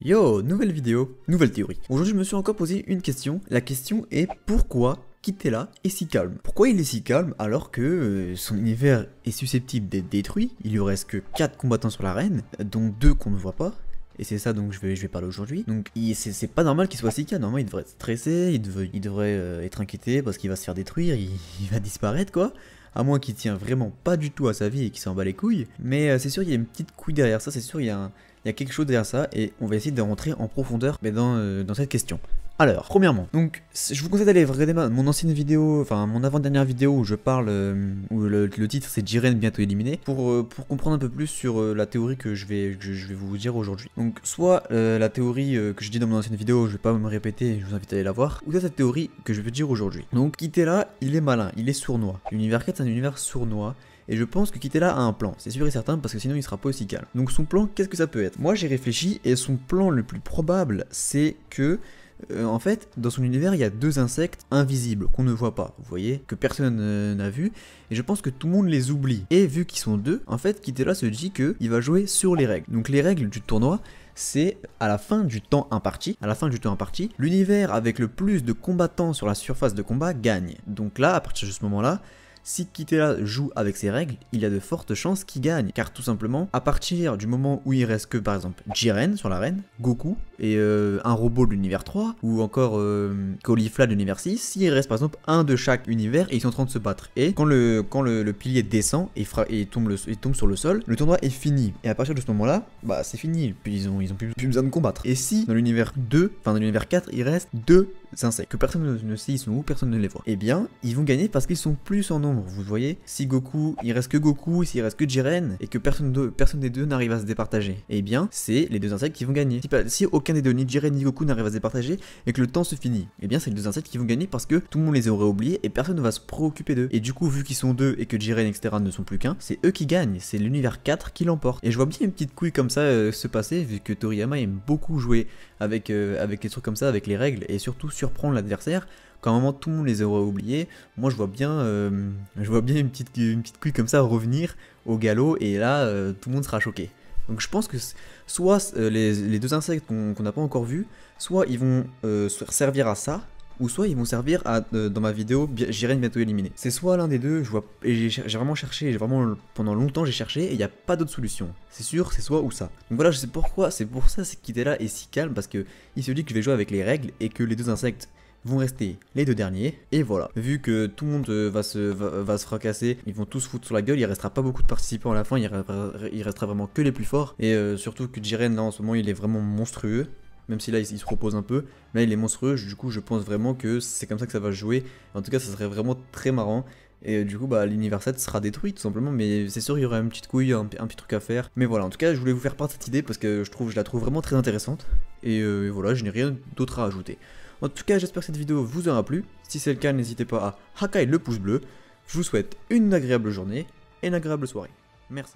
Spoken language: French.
Yo, nouvelle vidéo, nouvelle théorie. Aujourd'hui je me suis encore posé une question. La question est pourquoi Kitela est si calme? Pourquoi il est si calme alors que son univers est susceptible d'être détruit? Il lui reste que 4 combattants sur l'arène, dont 2 qu'on ne voit pas. Et c'est ça donc je vais parler aujourd'hui. Donc c'est pas normal qu'il soit si calme. Normalement il devrait être stressé, il devrait être inquiété parce qu'il va se faire détruire, il va disparaître quoi. À moins qu'il tient vraiment pas du tout à sa vie et qu'il s'en bat les couilles. Mais c'est sûr il y a une petite couille derrière ça, c'est sûr il y a quelque chose derrière ça et on va essayer de rentrer en profondeur dans cette question. Alors, premièrement, donc je vous conseille d'aller regarder mon ancienne vidéo, enfin mon avant-dernière vidéo où je parle, où le titre c'est Jiren bientôt éliminé, pour comprendre un peu plus sur la théorie que je vais vous dire aujourd'hui. Donc soit la théorie que je dis dans mon ancienne vidéo, je vais pas me répéter, je vous invite à aller la voir, ou cette théorie que je vais dire aujourd'hui. Donc Kitela, il est malin, il est sournois. L'univers 4 c'est un univers sournois. Et je pense que Kitela a un plan, c'est sûr et certain, parce que sinon il sera pas aussi calme. Donc son plan, qu'est-ce que ça peut être? Moi j'ai réfléchi, et son plan le plus probable, c'est que en fait, dans son univers, il y a 2 insectes invisibles qu'on ne voit pas, vous voyez, que personne n'a vu, et je pense que tout le monde les oublie. Et vu qu'ils sont 2, en fait, Kitela se dit qu'il va jouer sur les règles. Donc les règles du tournoi, c'est à la fin du temps imparti, l'univers avec le plus de combattants sur la surface de combat gagne. Donc là, à partir de ce moment-là, si Kitela joue avec ses règles, il y a de fortes chances qu'il gagne, car tout simplement, à partir du moment où il reste que par exemple Jiren sur l'arène, Goku et un robot de l'univers 3, ou encore Caulifla de l'univers 6, s'il reste par exemple un de chaque univers et ils sont en train de se battre. Et quand le pilier descend et tombe sur le sol, le tournoi est fini. Et à partir de ce moment-là, bah c'est fini, puis ils ont plus besoin de combattre. Et si dans l'univers 2, enfin dans l'univers 4, il reste 2 insectes, que personne ne sait ils sont où, personne ne les voit, eh bien ils vont gagner parce qu'ils sont plus en nombre, vous voyez. Si Goku, il reste que Goku, s'il reste que Jiren, et que personne des deux n'arrive à se départager, eh bien c'est les 2 insectes qui vont gagner. Si aucun des deux, ni Jiren ni Goku n'arrive à se départager, et que le temps se finit, eh bien c'est les 2 insectes qui vont gagner parce que tout le monde les aurait oubliés et personne ne va se préoccuper d'eux. Et du coup vu qu'ils sont 2 et que Jiren etc ne sont plus qu'un, c'est eux qui gagnent, c'est l'univers 4 qui l'emporte. Et je vois bien une petite couille comme ça se passer, vu que Toriyama aime beaucoup jouer avec les trucs comme ça, avec les règles, et surtout surprendre l'adversaire. Quand à un moment tout le monde les aurait oubliés, moi je vois bien une petite couille comme ça revenir au galop, et là tout le monde sera choqué. Donc je pense que soit les 2 insectes qu'on n'a pas encore vus, soit ils vont servir à ça, ou soit ils vont servir à, dans ma vidéo, Jiren bientôt éliminé. C'est soit l'un des deux, je vois, et j'ai vraiment cherché, pendant longtemps j'ai cherché, et il n'y a pas d'autre solution. C'est sûr, c'est soit ou ça. Donc voilà, je sais pourquoi, c'est pour ça c'est Kitela est si calme, parce que il se dit que je vais jouer avec les règles, et que les 2 insectes vont rester les 2 derniers, et voilà. Vu que tout le monde va se fracasser, ils vont tous foutre sur la gueule, il restera pas beaucoup de participants à la fin, il restera vraiment que les plus forts, et surtout que Jiren là en ce moment il est vraiment monstrueux. Même si là il se repose un peu, mais là il est monstrueux, du coup je pense vraiment que c'est comme ça que ça va se jouer. En tout cas ça serait vraiment très marrant. Et du coup bah l'univers 7 sera détruit tout simplement, mais c'est sûr il y aura une petite couille, un petit truc à faire. Mais voilà, en tout cas je voulais vous faire part de cette idée parce que je la trouve vraiment très intéressante. Et voilà, je n'ai rien d'autre à ajouter. En tout cas j'espère que cette vidéo vous aura plu. Si c'est le cas, n'hésitez pas à hacker le pouce bleu. Je vous souhaite une agréable journée et une agréable soirée. Merci.